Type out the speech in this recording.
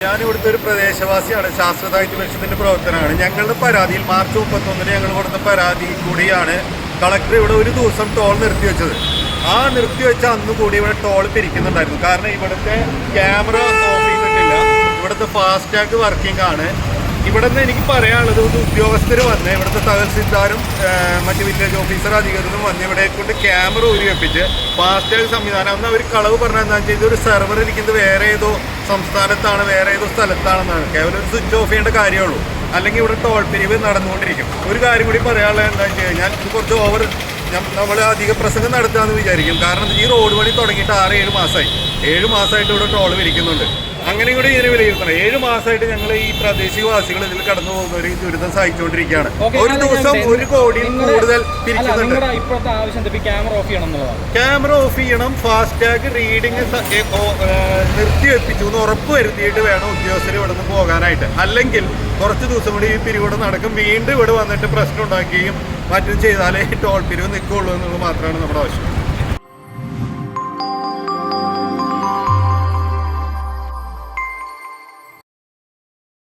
ഞാൻ ഇവിടുത്തെ ഒരു പ്രദേശവാസിയാണ്. ശാസ്ത്ര സാഹിത്യ പരിഷത്തിന്റെ പ്രവർത്തനമാണ്. ഞങ്ങളുടെ പരാതിയിൽ മാർച്ച് 31 ഞങ്ങൾ കൊടുത്ത പരാതി കൂടിയാണ് കളക്ടർ ഇവിടെ ഒരു ദിവസം ടോൾ നിർത്തിവെച്ചത്. ആ നിർത്തിവെച്ച അന്ന് കൂടി ഇവിടെ ടോൾ പിരിക്കുന്നുണ്ടായിരുന്നു. കാരണം ഇവിടുത്തെ ക്യാമറ ഓഫ് ചെയ്തിട്ടില്ല, ഇവിടുത്തെ ഫാസ്ടാഗ് വർക്കിംഗ് ആണ്. ഇവിടെ നിന്ന് എനിക്ക് പറയാനുള്ളത്, ഒരു ഉദ്യോഗസ്ഥർ വന്ന് ഇവിടുത്തെ തഹസിൽദാരും മറ്റ് വില്ലേജ് ഓഫീസർ അധികൃതരും വന്ന് ഇവിടെ കൊണ്ട് ക്യാമറ ഊരി വെപ്പിച്ച് ഫാസ്ടാഗ് സംവിധാനം അന്ന് അവർ കളവ് പറഞ്ഞാൽ എന്താണെന്ന് വെച്ചാൽ ഇതൊരു സെർവർ ഇരിക്കുന്നത് വേറെ ഏതോ സംസ്ഥാനത്താണ്, വേറെ ഏതോ സ്ഥലത്താണെന്നാണ്. കേവലം ഒരു സ്വിച്ച് ഓഫ് ചെയ്യേണ്ട കാര്യമുള്ളൂ, അല്ലെങ്കിൽ ഇവിടെ ടോൾ പിരിവ് നടന്നുകൊണ്ടിരിക്കും. ഒരു കാര്യം കൂടി പറയാനുള്ളത് എന്താണെന്ന് വെച്ച് കഴിഞ്ഞാൽ ഇത് കുറച്ച് ഓവർ നമ്മൾ അധിക പ്രസംഗം നടത്താമെന്ന് വിചാരിക്കും. കാരണം ഈ റോഡ് പണി തുടങ്ങിയിട്ട് 6-7 മാസമായി. 7 മാസമായിട്ട് ഇവിടെ ടോൾ പിരിക്കുന്നുണ്ട്. അങ്ങനെ കൂടി ഇതിന് വിലയിരുത്തണം. 7 മാസമായിട്ട് ഞങ്ങൾ ഈ പ്രാദേശികവാസികൾ ഇതിൽ കടന്നു പോകുന്ന ഒരു ദുരിതം സഹിച്ചുകൊണ്ടിരിക്കുകയാണ്. ഒരു ദിവസം 1 കോടി കൂടുതൽ പിരിക്കുന്നുണ്ട്. ക്യാമറ ഓഫ് ചെയ്യണം, ഫാസ്ടാഗ് റീഡിങ് നിർത്തിവെപ്പിച്ചു എന്ന് ഉറപ്പ് വരുത്തിയിട്ട് വേണം ഉദ്യോഗസ്ഥർ ഇവിടെ നിന്ന് പോകാനായിട്ട്. അല്ലെങ്കിൽ കുറച്ച് ദിവസം കൂടി ഈ പിരിവ് നടക്കും. വീണ്ടും ഇവിടെ വന്നിട്ട് പ്രശ്നം ഉണ്ടാക്കുകയും മറ്റും ചെയ്താലേ ടോൾ പിരിവ് നിൽക്കുകയുള്ളൂ എന്നുള്ളത് മാത്രമാണ് നമ്മുടെ ആവശ്യം.